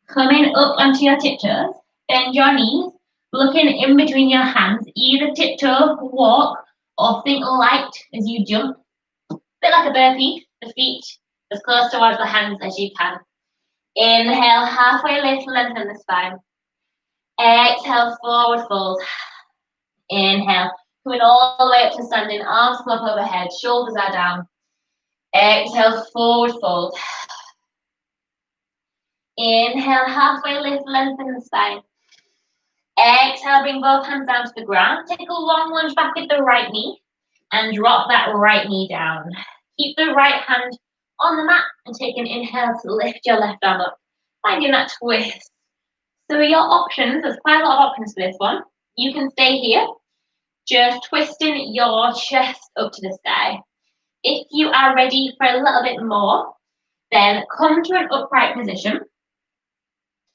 Coming up onto your tiptoes, bend your knees, looking in between your hands, either tiptoe, walk, or think light as you jump. A bit like a burpee, the feet as close towards the hands as you can. Inhale, halfway lift, lengthen the spine. Exhale, forward fold. Inhale, coming all the way up to standing, arms come up overhead, shoulders are down. Exhale, forward fold. Inhale, halfway lift, lengthen the spine. Exhale, bring both hands down to the ground. Take a long lunge back at the right knee and drop that right knee down. Keep the right hand on the mat and take an inhale to lift your left arm up, finding that twist. So your options, there's quite a lot of options for this one. You can stay here, just twisting your chest up to the sky. If you are ready for a little bit more, then come to an upright position.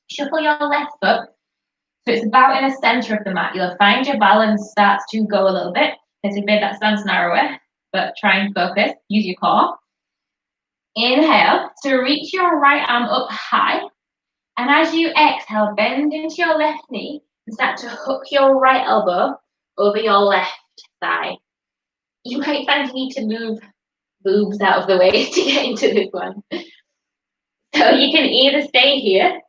Shuffle your left foot. So it's about in the center of the mat. You'll find your balance starts to go a little bit as you've made that stance narrower, but try and focus, use your core. Inhale to reach your right arm up high. And as you exhale, bend into your left knee and start to hook your right elbow over your left thigh. You might find you need to move boobs out of the way to get into this one. So you can either stay here,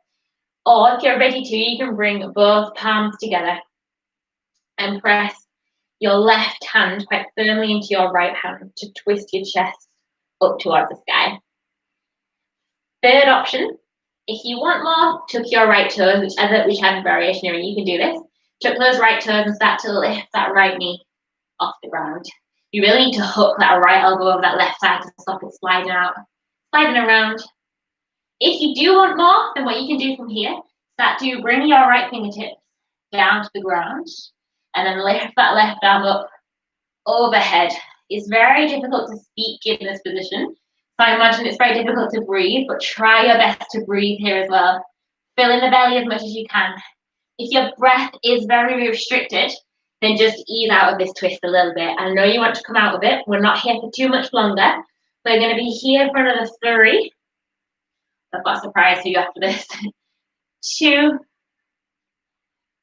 or if you're ready to, you can bring both palms together and press your left hand quite firmly into your right hand to twist your chest up towards the sky. Third option, if you want more, tuck your right toes, whichever variation you're in, you can do this. Tuck those right toes and start to lift that right knee off the ground. You really need to hook that right elbow over that left side to stop it sliding out, sliding around. If you do want more, then what you can do from here, start to bring your right fingertips down to the ground and then lift that left arm up overhead. It's very difficult to speak in this position. So I imagine it's very difficult to breathe, but try your best to breathe here as well. Fill in the belly as much as you can. If your breath is very restricted, then just ease out of this twist a little bit. I know you want to come out of it. We're not here for too much longer. We're going to be here for another 3. I've got a surprise for you after this. 2.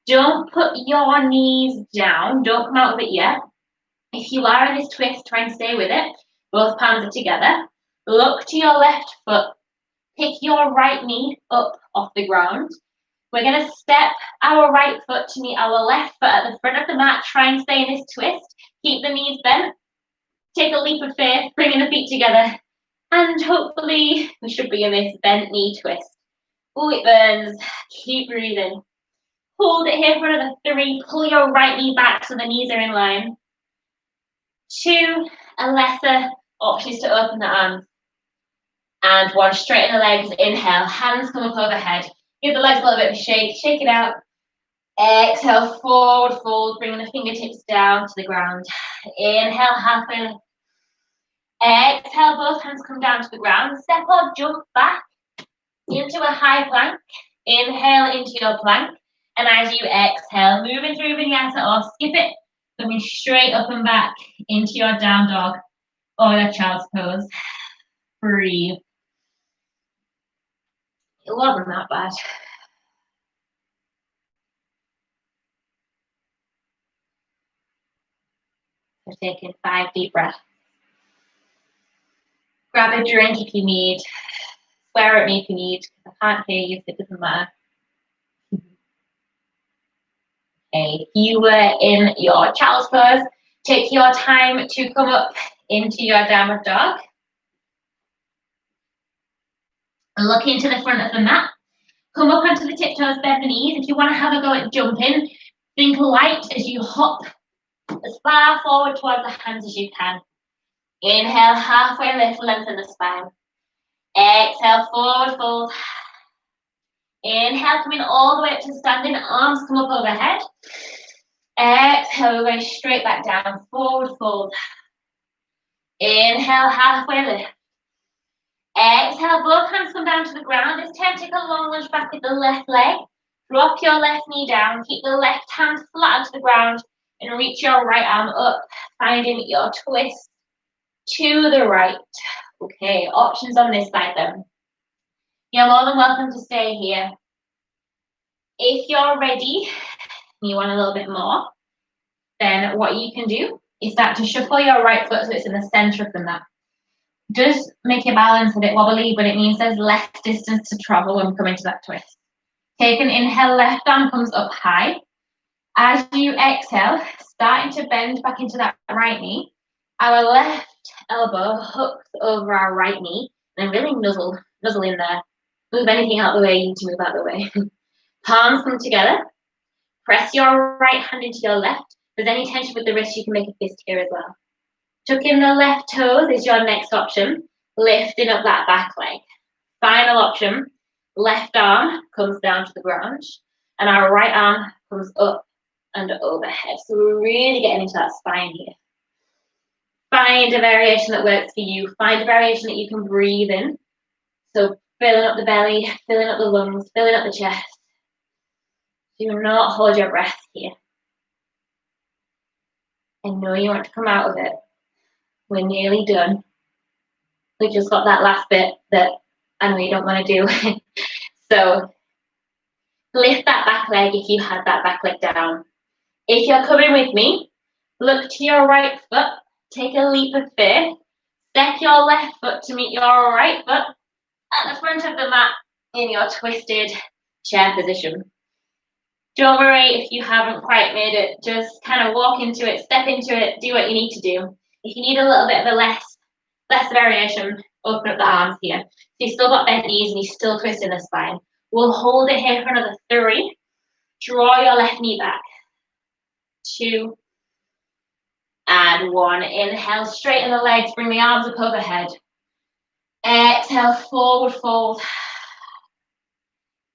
Don't put your knees down. Don't come out of it yet. If you are in this twist, try and stay with it. Both palms are together. Look to your left foot. Pick your right knee up off the ground. We're going to step our right foot to meet our left foot at the front of the mat. Try and stay in this twist. Keep the knees bent. Take a leap of faith, bringing the feet together. And hopefully we should be in this bent knee twist. Oh, it burns. Keep breathing. Hold it here for another 3. Pull your right knee back so the knees are in line. 2, a lesser option is to open the arms. And 1, straighten the legs. Inhale, hands come up overhead. Give the legs a little bit of a shake. Shake it out. Exhale, forward fold, bringing the fingertips down to the ground. Inhale, halfway lift. Exhale, both hands come down to the ground. Step or jump back into a high plank. Inhale into your plank. And as you exhale, moving through vinyasa or skip it, coming straight up and back into your down dog or your child's pose. Breathe. It wasn't that bad. So taking 5 deep breaths. Grab a drink if you need. Swear at me if you need. I can't hear you, so it doesn't matter. Okay, if you were in your child's pose, take your time to come up into your downward dog. Look into the front of the mat. Come up onto the tiptoes, bend the knees. If you want to have a go at jumping, think light as you hop as far forward towards the hands as you can. Inhale, halfway lift, lengthen the spine. Exhale, forward fold. Inhale, coming all the way up to standing, arms come up overhead. Exhale, we're going straight back down, forward fold. Inhale, halfway lift. Exhale, both hands come down to the ground. This time, take a long lunge back with the left leg. Drop your left knee down. Keep the left hand flat onto the ground and reach your right arm up, finding your twist to the right. Okay, options on this side then. You're more than welcome to stay here. If you're ready and you want a little bit more, then what you can do is start to shuffle your right foot so it's in the center of the mat. Just make your balance a bit wobbly, but it means there's less distance to travel when we come into that twist. Take an inhale, left arm comes up high. As you exhale, starting to bend back into that right knee. Our left elbow hooks over our right knee and really nuzzle in there. Move anything out of the way, you need to move out of the way. Palms come together. Press your right hand into your left. If there's any tension with the wrist, you can make a fist here as well. Tuck in the left toes is your next option. Lifting up that back leg. Final option, left arm comes down to the ground and our right arm comes up and overhead. So we're really getting into that spine here. Find a variation that works for you. Find a variation that you can breathe in. So filling up the belly, filling up the lungs, filling up the chest. Do not hold your breath here. I know you want to come out of it. We're nearly done. We just got that last bit that I know you don't want to do. So lift that back leg if you had that back leg down. If you're coming with me, look to your right foot, take a leap of faith, step your left foot to meet your right foot at the front of the mat in your twisted chair position. Don't worry if you haven't quite made it, just kind of walk into it, step into it, do what you need to do. If you need a little bit of a less variation, open up the arms here. So you've still got bent knees and you're still twisting the spine. We'll hold it here for another 3. Draw your left knee back. 2 and 1. Inhale, straighten the legs, bring the arms up overhead. Exhale, forward fold.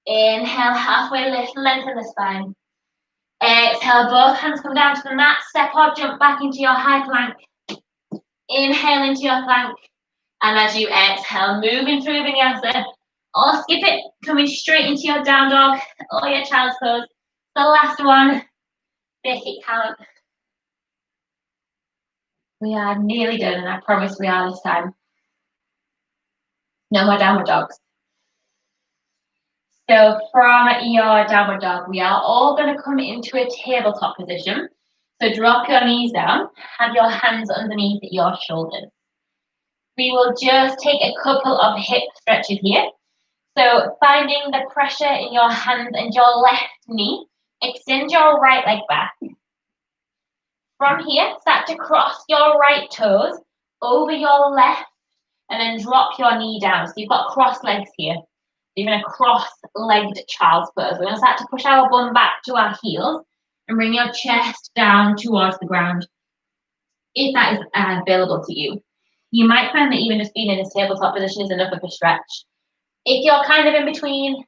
Inhale, halfway lift, lengthen the spine. Exhale, both hands come down to the mat. Step or jump back into your high plank. Inhale into your plank. And as you exhale, moving through vinyasa, or skip it, coming straight into your down dog or your child's pose. The last one, make it count. We are nearly done, and I promise we are this time. No more downward dogs. So from your downward dog, we are all going to come into a tabletop position. So drop your knees down, have your hands underneath your shoulders. we will just take a couple of hip stretches here. So finding the pressure in your hands and your left knee, extend your right leg back. From here, start to cross your right toes over your left and then drop your knee down. So you've got cross legs here. You're in a cross-legged child's pose. We're going to start to push our bum back to our heels and bring your chest down towards the ground, if that is available to you. You might find that even just being in this tabletop position is enough of a stretch. If you're kind of in between,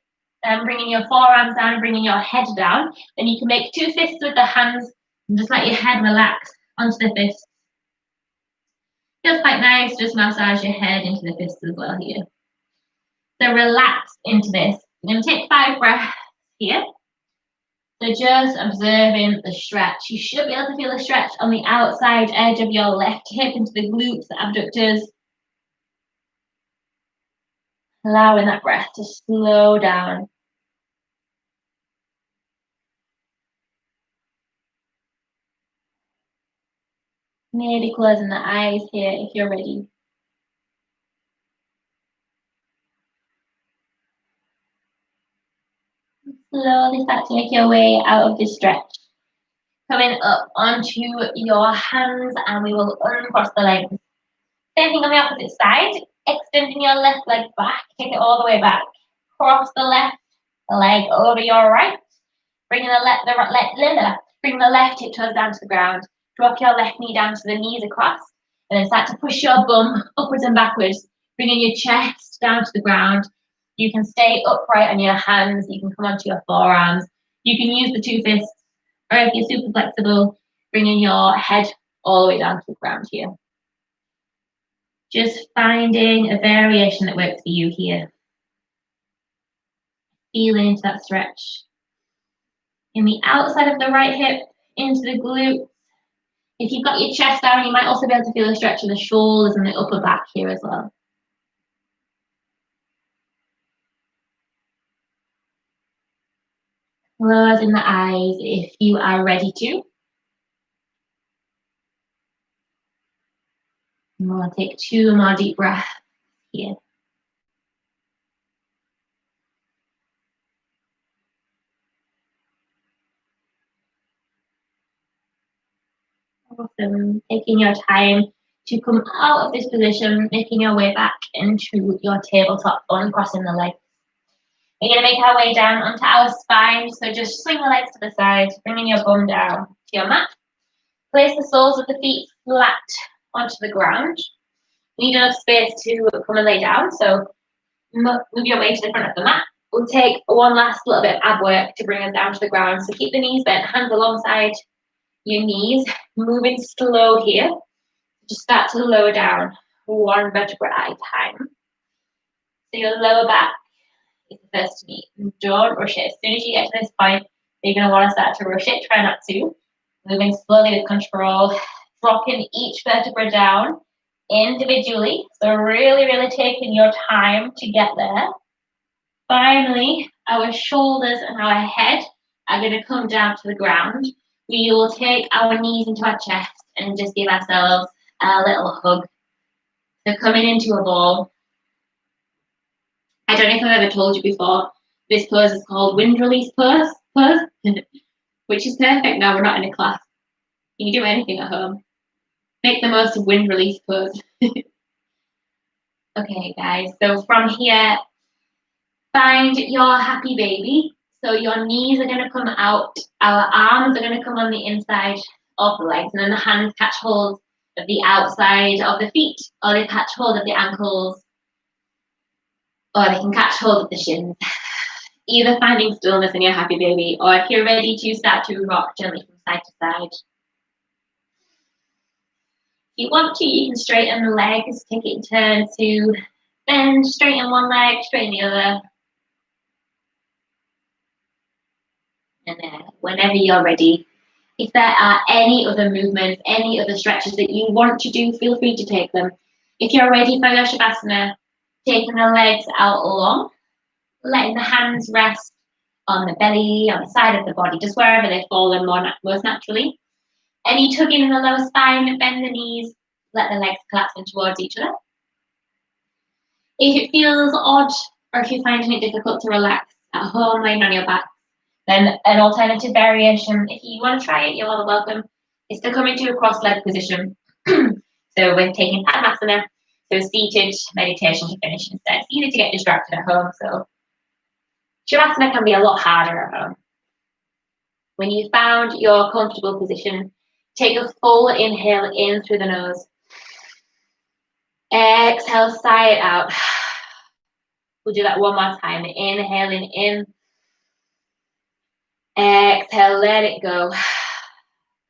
bringing your forearms down and bringing your head down, then you can make two fists with the hands and just let your head relax onto the fists. Feels quite nice, just massage your head into the fists as well here. So relax into this. We're going to take 5 breaths here. So just observing the stretch. You should be able to feel the stretch on the outside edge of your left hip into the glutes, the abductors. Allowing that breath to slow down. Maybe closing the eyes here if you're ready. Slowly start to make your way out of this stretch. Coming up onto your hands and we will uncross the legs. Same thing on the opposite side. Extending your left leg back. Take it all the way back. Cross the left leg over your right. Bring the left hip toes down to the ground. Drop your left knee down to the knees across. And then start to push your bum upwards and backwards. Bringing your chest down to the ground. You can stay upright on your hands. You can come onto your forearms. You can use the two fists. Or if you're super flexible, bringing your head all the way down to the ground here. Just finding a variation that works for you here. Feeling into that stretch. In the outside of the right hip, into the glutes. If you've got your chest down, you might also be able to feel the stretch of the shoulders and the upper back here as well. Closing the eyes if you are ready to. And we'll take 2 more deep breaths here. Awesome. Taking your time to come out of this position, making your way back into your tabletop, uncrossing the legs. We're going to make our way down onto our spine, so just swing the legs to the side, bringing your bum down to your mat. Place the soles of the feet flat onto the ground. You need enough space to come and lay down, so move your way to the front of the mat. We'll take one last little bit of ab work to bring us down to the ground, so keep the knees bent, hands alongside your knees, moving slow here. Just start to lower down 1 vertebra at a time. So your lower back is the first to meet. Don't rush it. As soon as you get to this point, you're going to want to start to rush it. Try not to. Moving slowly with control, dropping each vertebra down individually. So really, really taking your time to get there. Finally, our shoulders and our head are going to come down to the ground. We will take our knees into our chest and just give ourselves a little hug. So coming into a ball. I don't know if I've ever told you before, this pose is called wind release pose, which is perfect now we're not in a class. You can do anything at home. Make the most of wind release pose. Okay, guys, so from here, find your happy baby. So your knees are going to come out, our arms are going to come on the inside of the legs, and then the hands catch hold of the outside of the feet, or they catch hold of the ankles, or they can catch hold of the shins. Either finding stillness in your happy baby, or if you're ready to start to rock gently from side to side. If you want to, you can straighten the legs, take it in turn to bend, straighten one leg, straighten the other. And then whenever you're ready, if there are any other movements, any other stretches that you want to do, feel free to take them. If you're ready for your Shavasana, taking the legs out long, letting the hands rest on the belly, on the side of the body, just wherever they fall in most naturally. Any tugging in the lower spine, bend the knees, let the legs collapse in towards each other. If it feels odd or if you're finding it difficult to relax at home lying on your back, then an alternative variation, if you want to try it, you're all welcome, is to come into a cross-legged position. So when taking Padmasana, so seated meditation to finish instead. It's easy to get distracted at home, so Shavasana can be a lot harder at home. When you've found your comfortable position, take a full inhale in through the nose. Exhale, sigh it out. We'll do that one more time. Inhaling in. Exhale, let it go.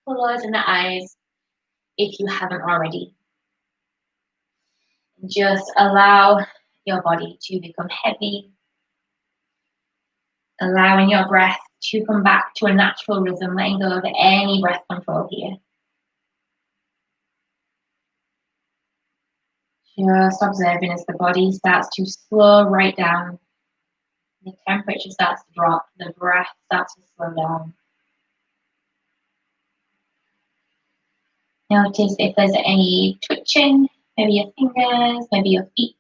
Closing the eyes if you haven't already. Just allow your body to become heavy. Allowing your breath to come back to a natural rhythm, letting go of any breath control here. Just observing as the body starts to slow right down. The temperature starts to drop, the breath starts to slow down. Notice if there's any twitching, maybe your fingers, maybe your feet.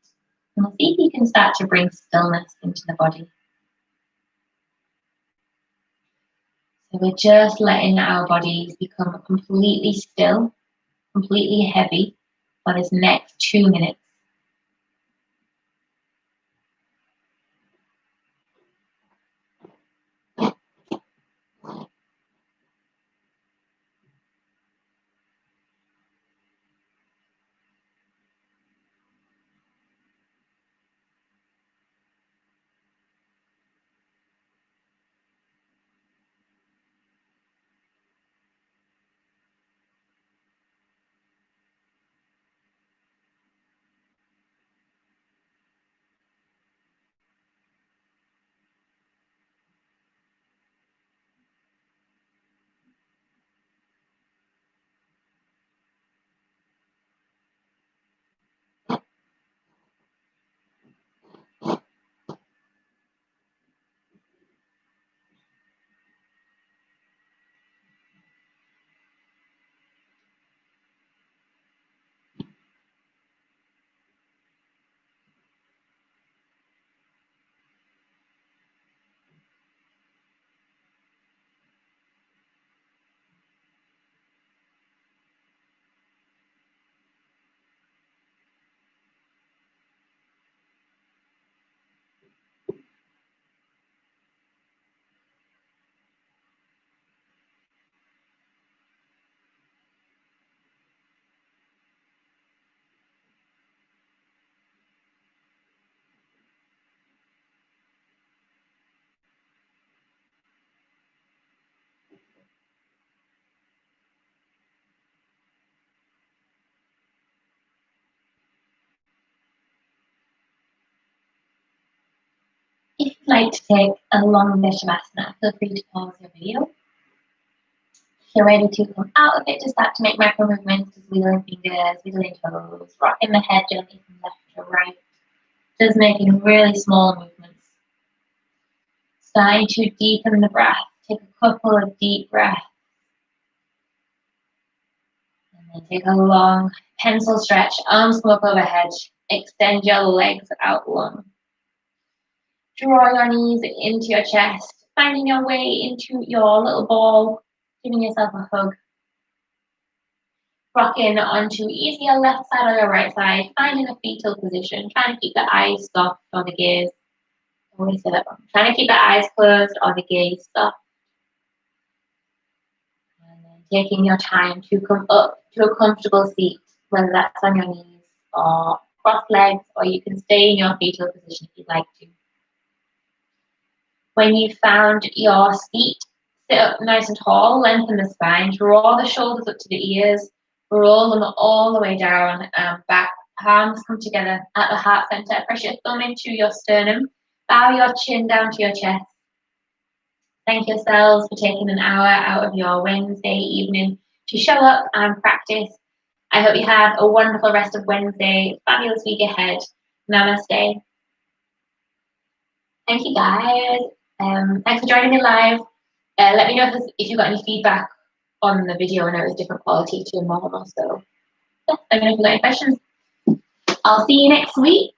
And we'll see if you can start to bring stillness into the body. So we're just letting our bodies become completely still, completely heavy for this next 2 minutes. If you'd like to take a longer Shavasana, feel free to pause your video. If you're ready to come out of it, just start to make micro movements, just wiggling fingers, wiggling toes, rocking the head gently from left to right. Just making really small movements. Starting to deepen the breath. Take a couple of deep breaths. And then take a long pencil stretch, arms come up overhead. Extend your legs out long. Draw your knees into your chest, finding your way into your little ball, giving yourself a hug. Rocking onto either your left side or your right side, finding a fetal position, trying to keep the eyes soft or the gaze. I always say that wrong. Trying to keep the eyes closed or the gaze soft. And then taking your time to come up to a comfortable seat, whether that's on your knees or cross legs, or you can stay in your fetal position if you'd like to. When you've found your seat, sit up nice and tall, lengthen the spine, draw the shoulders up to the ears, roll them all the way down and back. Palms come together at the heart center. Press your thumb into your sternum. Bow your chin down to your chest. Thank yourselves for taking an hour out of your Wednesday evening to show up and practice. I hope you have a wonderful rest of Wednesday. Fabulous week ahead. Namaste. Thank you, guys. Thanks for joining me live. Let me know if you've got any feedback on the video. I know it's different quality to normal, so yeah, let me know if you've got any questions. I'll see you next week.